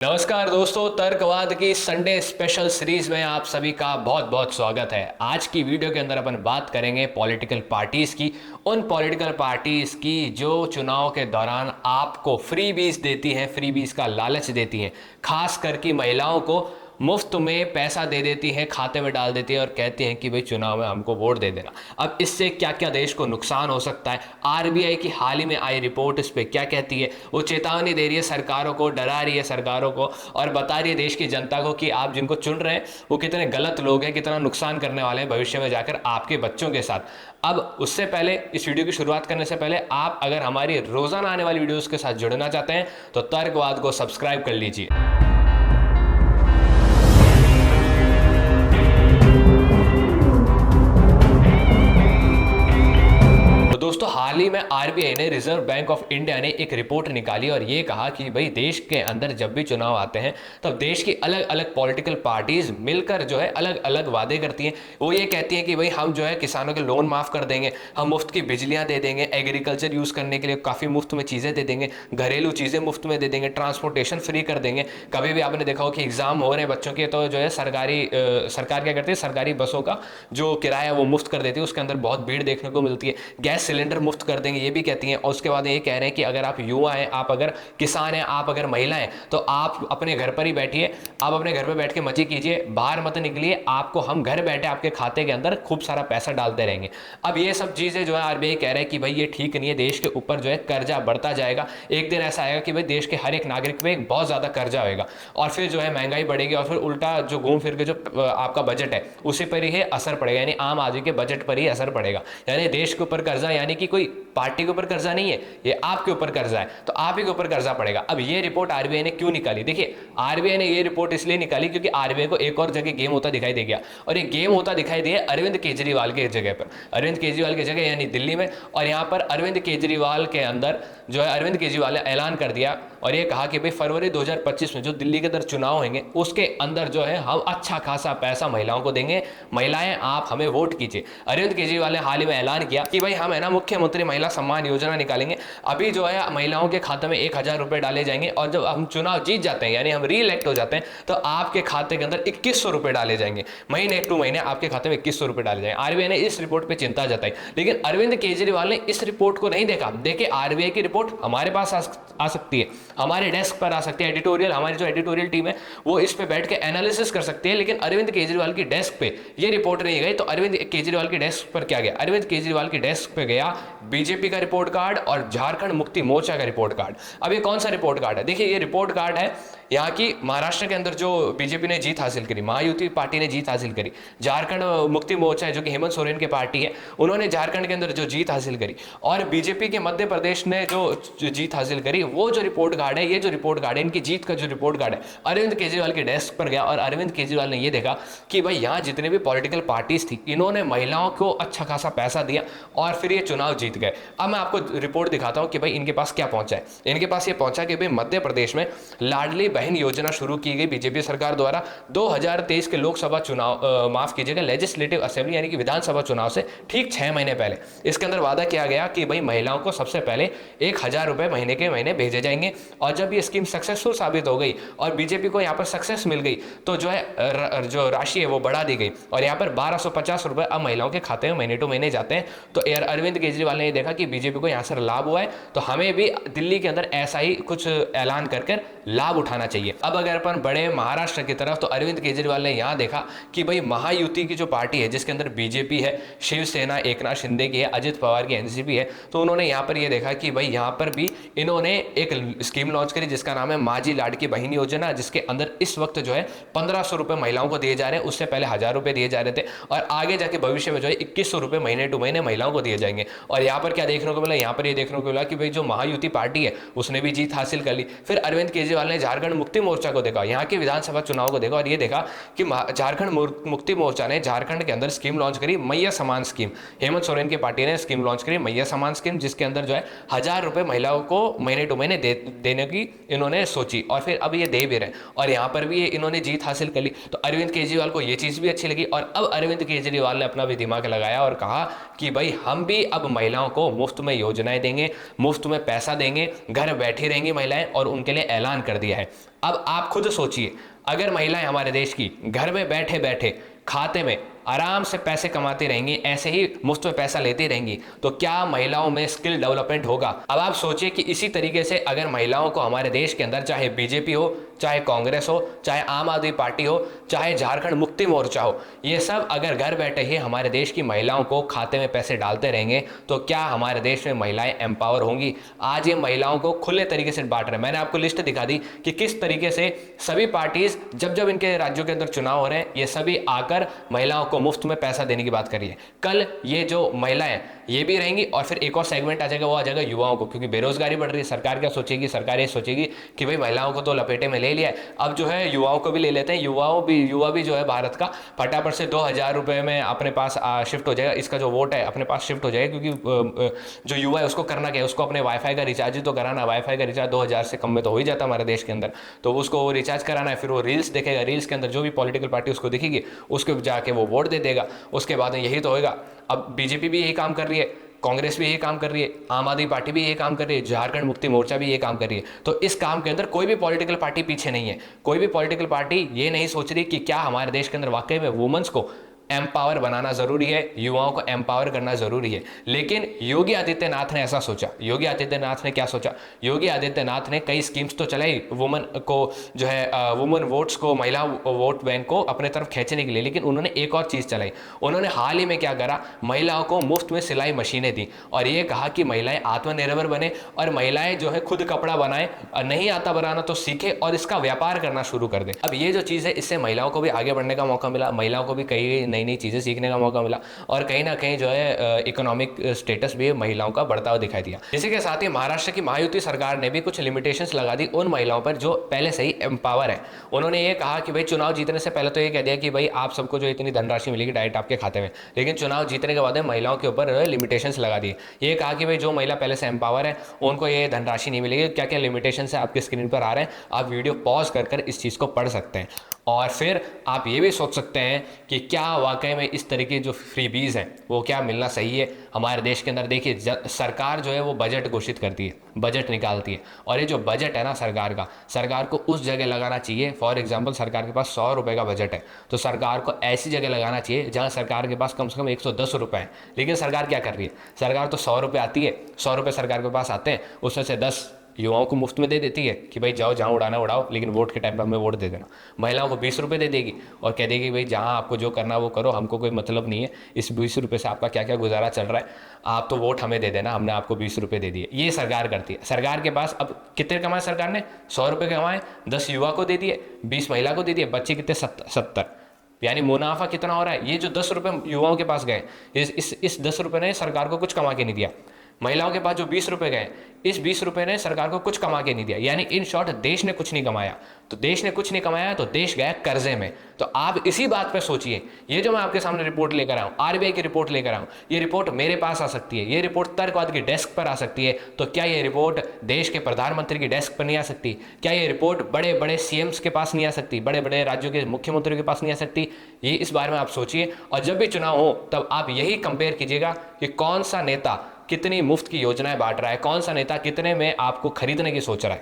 नमस्कार दोस्तों, तर्कवाद की संडे स्पेशल सीरीज में आप सभी का बहुत बहुत स्वागत है। आज की वीडियो के अंदर अपन बात करेंगे पॉलिटिकल पार्टीज की, उन पॉलिटिकल पार्टीज की जो चुनाव के दौरान आपको फ्रीबीज देती हैं, फ्रीबीज का लालच देती हैं, खास करके महिलाओं को मुफ्त में पैसा दे देती हैं, खाते में डाल देती है और कहती हैं कि भाई चुनाव में हमको वोट दे देना। अब इससे क्या क्या देश को नुकसान हो सकता है, आरबीआई की हाल ही में आई रिपोर्ट इस पे क्या कहती है, वो चेतावनी दे रही है सरकारों को, डरा रही है सरकारों को और बता रही है देश की जनता को कि आप जिनको चुन रहे हैं वो कितने गलत लोग हैं, कितना नुकसान करने वाले हैं भविष्य में जाकर आपके बच्चों के साथ। अब उससे पहले, इस वीडियो की शुरुआत करने से पहले, आप अगर हमारी रोजाना आने वाली वीडियोस के साथ जुड़ना चाहते हैं तो तर्कवाद को सब्सक्राइब कर लीजिए। दोस्तों, हाल ही में आरबीआई ने, रिजर्व बैंक ऑफ इंडिया ने एक रिपोर्ट निकाली और ये कहा कि भाई देश के अंदर जब भी चुनाव आते हैं तब देश की अलग अलग पॉलिटिकल पार्टीज मिलकर जो है अलग अलग वादे करती हैं। वो ये कहती हैं कि भाई हम जो है किसानों के लोन माफ कर देंगे, हम मुफ्त की बिजलियां दे देंगे, एग्रीकल्चर यूज करने के लिए काफी मुफ्त में चीजें दे देंगे, घरेलू चीजें मुफ्त में दे देंगे, ट्रांसपोर्टेशन फ्री कर देंगे। कभी भी आपने देखा हो कि एग्जाम हो रहे हैं बच्चों के तो जो है सरकार क्या करती है, सरकारी बसों का जो किराया वो मुफ्त कर देती है, उसके अंदर बहुत भीड़ देखने को मिलती है। गैस सिलेंडर मुफ्त कर देंगे ये भी कहती हैं। और उसके बाद ये कह रहे हैं कि अगर आप युवा हैं, आप अगर किसान हैं, आप अगर महिला हैं तो आप अपने घर पर ही बैठिए, आप अपने घर पर बैठ के मजे कीजिए, बाहर मत निकलिए, आपको हम घर बैठे आपके खाते के अंदर खूब सारा पैसा डालते रहेंगे। अब ये सब चीजें जो है आरबीआई कह रहे हैं कि भाई ये ठीक नहीं है, देश के ऊपर जो है कर्जा बढ़ता जाएगा। एक दिन ऐसा आएगा कि भाई देश के हर एक नागरिक पे बहुत ज्यादा कर्जा होगा और फिर जो है महंगाई बढ़ेगी और फिर उल्टा जो घूम फिर के जो आपका बजट है उसी पर ही असर पड़ेगा, यानी आम आदमी के बजट पर ही असर पड़ेगा। यानी देश के ऊपर कर्जा, यानी कि कोई पार्टी के ऊपर कर्जा नहीं है, ये आपके ऊपर कर्जा है, तो आप ही के ऊपर कर्जा पड़ेगा। अब ये रिपोर्ट आरबीआई ने क्यों निकाली? देखिए, आरबीआई ने ये रिपोर्ट इसलिए निकाली क्योंकि आरबीआई को एक और जगह गेम होता दिखाई दे गया और ये गेम होता दिखाई दिया अरविंद केजरीवाल के जगह पर, अरविंद केजरीवाल की जगह यानी दिल्ली में। और यहाँ पर अरविंद केजरीवाल के अंदर जो है अरविंद केजरीवाल ने ऐलान कर दिया और ये कहा कि भाई फरवरी 2025 में जो दिल्ली के अंदर चुनाव होंगे उसके अंदर जो है हम अच्छा खासा पैसा महिलाओं को देंगे, महिलाएं आप हमें वोट कीजिए। अरविंद केजरीवाल ने हाल ही में ऐलान किया कि भाई हम है ना मुख्यमंत्री महिला सम्मान योजना निकालेंगे। अभी जो है महिलाओं के खाते में 1,000 रुपए डाले जाएंगे और जब हम चुनाव जीत जाते हैं यानी हम री इलेक्ट हो जाते हैं तो आपके खाते के अंदर 2,100 रुपए डाले जाएंगे, महीने टू महीने आपके खाते में 2,100 रुपए डाले जाएंगे। आरबीआई ने इस रिपोर्ट पर चिंता जताई, लेकिन अरविंद केजरीवाल ने इस रिपोर्ट को नहीं देखा। देखिए, आरबीआई की रिपोर्ट हमारे पास आ सकती है, हमारे डेस्क पर आ सकती है, एडिटोरियल, हमारी जो एडिटोरियल टीम है वो इस पे बैठ के एनालिसिस कर सकती है, लेकिन अरविंद केजरीवाल की डेस्क पे ये रिपोर्ट नहीं गई। तो अरविंद केजरीवाल की डेस्क पर क्या गया? अरविंद केजरीवाल की डेस्क पे गया बीजेपी का रिपोर्ट कार्ड और झारखंड मुक्ति मोर्चा का रिपोर्ट कार्ड। अब ये कौन सा रिपोर्ट कार्ड है? देखिए, ये रिपोर्ट कार्ड है यहाँ की महाराष्ट्र के अंदर जो बीजेपी ने जीत हासिल करी, महायुति पार्टी ने जीत हासिल करी। झारखंड मुक्ति मोर्चा है जो कि हेमंत सोरेन की पार्टी है, उन्होंने झारखंड के अंदर जो जीत हासिल करी, और बीजेपी के मध्य प्रदेश ने जो जीत हासिल करी, वो जो रिपोर्ट कार्ड है, ये जो रिपोर्ट कार्ड है, इनकी जीत का जो रिपोर्ट कार्ड है, अरविंद केजरीवाल के डेस्क पर गया और अरविंद केजरीवाल ने ये देखा कि भाई यहाँ जितने भी पॉलिटिकल पार्टीज थी इन्होंने महिलाओं को अच्छा खासा पैसा दिया और फिर ये चुनाव जीत गए। अब मैं आपको रिपोर्ट दिखाता हूँ कि भाई इनके पास क्या पहुंचा है। इनके पास ये पहुंचा कि भाई मध्य प्रदेश में लाडली बहन योजना शुरू की गई बीजेपी सरकार द्वारा 2023 के लोकसभा चुनाव, माफ कीजिएगा, लेजिस्लेटिव असेंबली यानी कि विधानसभा चुनाव से ठीक 6 महीने पहले इसके अंदर वादा किया गया कि भाई महिलाओं को सबसे पहले 1,000 रुपए महीने के महीने भेजे जाएंगे। और जब ये स्कीम सक्सेसफुल साबित हो गई और बीजेपी को यहाँ पर सक्सेस मिल गई तो जो है जो राशि है वो बढ़ा दी गई और यहाँ पर 1,250 रुपए अब महिलाओं के खाते में महीने टू महीने जाते हैं। तो अरविंद केजरीवाल ने देखा कि बीजेपी को यहाँ से लाभ हुआ है तो हमें भी दिल्ली के अंदर ऐसा ही कुछ ऐलान कर लाभ उठाना चाहिए। अब अगर अपन बड़े महाराष्ट्र की तरफ, तो अरविंद केजरीवाल ने यहाँ देखा कि भाई महायुति की जो पार्टी है जिसके अंदर बीजेपी है, शिवसेना एकनाथ शिंदे की है, अजित पवार की एनसीपी है, तो उन्होंने यहाँ पर ये देखा कि भाई यहाँ पर भी इन्होंने एक स्कीम लॉन्च करी जिसका नाम है माझी लाडकी बहन योजना, जिसके अंदर इस वक्त जो है 1,500 रुपए महिलाओं को दिए जा रहे हैं। उससे पहले 1,000 रुपए दिए जा रहे थे और आगे जाके भविष्य में जो है 2,100 रुपए महीने टू महीने महिलाओं को दिए जाएंगे। और यहाँ पर क्या देखने को मिला? यहाँ पर ये देखने को मिला कि भाई जो महायुति पार्टी है उसने भी जीत हासिल कर ली। फिर अरविंद केजरीवाल ने झारखंड मुक्ति मोर्चा को देखा, यहाँ के विधानसभा चुनाव को देखा और ये देखा कि झारखंड मुक्ति मोर्चा ने झारखंड के अंदर स्कीम लॉन्च करी, मैया समान स्कीम। हेमंत सोरेन की पार्टी ने स्कीम लॉन्च करी मैया समान स्कीम, जिसके अंदर जो है 1,000 रुपए महिलाओं को महीने टू महीने देने की इन्होंने सोची और फिर अब ये दे भी रहे और यहाँ पर भी इन्होंने जीत हासिल कर ली। तो अरविंद केजरीवाल को ये चीज़ भी अच्छी लगी और अब अरविंद केजरीवाल ने अपना भी दिमाग लगाया और कहा कि भाई हम भी अब महिलाओं को मुफ्त में योजनाएं देंगे, मुफ्त में पैसा देंगे, घर बैठी रहेंगी महिलाएं और उनके लिए ऐलान ऐलान कर दिया है। अब आप खुद सोचिए, अगर महिलाएं हमारे देश की घर में बैठे बैठे खाते में आराम से पैसे कमाती रहेंगी, ऐसे ही मुफ्त में पैसा लेती रहेंगी, तो क्या महिलाओं में स्किल डेवलपमेंट होगा? अब आप सोचिए कि इसी तरीके से अगर महिलाओं को हमारे देश के अंदर, चाहे बीजेपी हो, चाहे कांग्रेस हो, चाहे आम आदमी पार्टी हो, चाहे झारखंड मुक्ति मोर्चा हो, ये सब अगर घर बैठे ही हमारे देश की महिलाओं को खाते में पैसे डालते रहेंगे, तो क्या हमारे देश में महिलाएं एम्पावर होंगी? आज ये महिलाओं को खुले तरीके से बांट रहे हैं। मैंने आपको लिस्ट दिखा दी कि किस तरीके से सभी पार्टीज जब जब इनके राज्यों के अंदर चुनाव हो रहे हैं, ये सभी आकर महिलाओं को मुफ्त में पैसा देने की बात कर रही है। कल ये जो महिलाएं ये भी रहेंगी और फिर एक और सेगमेंट आ जाएगा, वो आ जाएगा युवाओं को, क्योंकि बेरोजगारी बढ़ रही है। सरकार क्या सोचेगी? सरकार ये सोचेगी कि भाई महिलाओं को तो लपेटे में ले लिया है, अब जो है युवाओं को भी ले लेते हैं। युवा भी जो है भारत का फटाफट से 2,000 रुपए में अपने पास शिफ्ट हो जाएगा, इसका जो वोट है अपने पास शिफ्ट हो जाएगा, क्योंकि जो युवा है उसको करना क्या है? उसको अपने वाईफाई का रिचार्ज ही तो कराना है। वाईफाई का रिचार्ज 2,000 से कम में तो हो ही जाता है हमारे देश के अंदर, तो उसको वो रिचार्ज कराना है, फिर वो रील्स देखेगा, रील्स के अंदर जो भी पॉलिटिकल पार्टी उसको दिखेगी उसको जाके वो वोट दे देगा। उसके बाद में यही तो होगा। अब बीजेपी भी यही काम कर रही है, कांग्रेस भी यही काम कर रही है, आम आदमी पार्टी भी यही काम कर रही है, झारखंड मुक्ति मोर्चा भी यही काम कर रही है। तो इस काम के अंदर कोई भी पॉलिटिकल पार्टी पीछे नहीं है। कोई भी पॉलिटिकल पार्टी ये नहीं सोच रही कि क्या हमारे देश के अंदर वाकई में वुमेन्स को एम्पावर बनाना जरूरी है, युवाओं को एम्पावर करना जरूरी है। लेकिन योगी आदित्यनाथ ने ऐसा सोचा। योगी आदित्यनाथ ने क्या सोचा? योगी आदित्यनाथ ने कई स्कीम्स तो चलाई वुमेन को, जो है वुमेन वोट्स को, महिला वोट बैंक को अपने तरफ खींचने के लिए, लेकिन उन्होंने एक और चीज चलाई। उन्होंने हाल ही में क्या करा? महिलाओं को मुफ्त में सिलाई मशीनें दी और ये कहा कि महिलाएं आत्मनिर्भर बने और महिलाएं जो है खुद कपड़ा बनाए, नहीं आता बनाना तो सीखे और इसका व्यापार करना शुरू कर दे। अब ये जो चीज है, इससे महिलाओं को भी आगे बढ़ने का मौका मिला, महिलाओं को भी कई नई नई चीज़ें सीखने का मौका मिला और कहीं ना कहीं जो है इकोनॉमिक स्टेटस भी महिलाओं का बढ़ता हुआ दिखाई दिया। इसी के साथ ही महाराष्ट्र की महायुति सरकार ने भी कुछ लिमिटेशंस लगा दी उन महिलाओं पर जो पहले से ही एम्पावर है। उन्होंने ये कहा कि भाई चुनाव जीतने से पहले तो ये कह दिया कि भाई आप सबको जो इतनी धनराशि मिलेगी डायरेक्ट आपके खाते में, लेकिन चुनाव जीतने के बाद महिलाओं के ऊपर लिमिटेशंस लगा दी। ये कहा कि भाई जो महिला पहले से एम्पावर है उनको ये धनराशि नहीं मिलेगी। क्या क्या लिमिटेशन है आपके स्क्रीन पर आ रहे हैं, आप वीडियो पॉज कर इस चीज़ को पढ़ सकते हैं और फिर आप ये भी सोच सकते हैं कि क्या वाकई में इस तरीके जो फ्रीबीज हैं वो क्या मिलना सही है हमारे देश के अंदर। देखिए सरकार जो है वो बजट घोषित करती है, बजट निकालती है, और ये जो बजट है ना सरकार का, सरकार को उस जगह लगाना चाहिए। फॉर एग्जांपल सरकार के पास 100 रुपये का बजट है, तो सरकार को ऐसी जगह लगाना चाहिए जहां सरकार के पास कम से कम 110 रुपये हैं। लेकिन सरकार क्या कर रही है? सरकार तो 100 रुपये आती है, 100 रुपये सरकार के पास आते हैं, उसमें से 10 युवाओं को मुफ्त में दे देती है कि भाई जाओ जहाँ उड़ाना उड़ाओ, लेकिन वोट के टाइम पर हमें वोट दे देना। महिलाओं को 20 रुपये दे देगी और कह देगी भाई जहाँ आपको जो करना वो करो, हमको कोई मतलब नहीं है इस 20 रुपये से आपका क्या क्या गुजारा चल रहा है, आप तो वोट हमें दे देना, हमने आपको 20 रुपये दे दिए। ये सरकार करती है। सरकार के पास अब कितने कमाए सरकार ने? 100 रुपये कमाए, 10 युवा को दे दिए, 20 महिला को दे दिए, बच्चे कितने? 70। यानी मुनाफा कितना हो रहा है? ये जो 10 रुपये युवाओं के पास गए, इस 10 रुपये ने सरकार को कुछ कमा के नहीं दिया। महिलाओं के पास जो 20 रुपये गए, इस 20 रुपये ने सरकार को कुछ कमा के नहीं दिया। यानी इन शॉर्ट देश ने कुछ नहीं कमाया। तो देश ने कुछ नहीं कमाया तो देश गया कर्जे में। तो आप इसी बात पे सोचिए। ये जो मैं आपके सामने रिपोर्ट लेकर आया हूँ, आरबीआई की रिपोर्ट लेकर आया हूँ, ये रिपोर्ट मेरे पास आ सकती है, ये रिपोर्ट तर्कवाद की डेस्क पर आ सकती है, तो क्या ये रिपोर्ट देश के प्रधानमंत्री की डेस्क पर नहीं आ सकती? क्या ये रिपोर्ट बड़े बड़े सीएम्स के पास नहीं आ सकती? बड़े बड़े राज्यों के मुख्यमंत्रियों के पास नहीं आ सकती? ये इस बारे में आप सोचिए और जब भी चुनाव हो तब आप यही कंपेयर कीजिएगा कि कौन सा नेता कितनी मुफ्त की योजनाएं बांट रहा है, कौन सा नेता कितने में आपको खरीदने की सोच रहा है।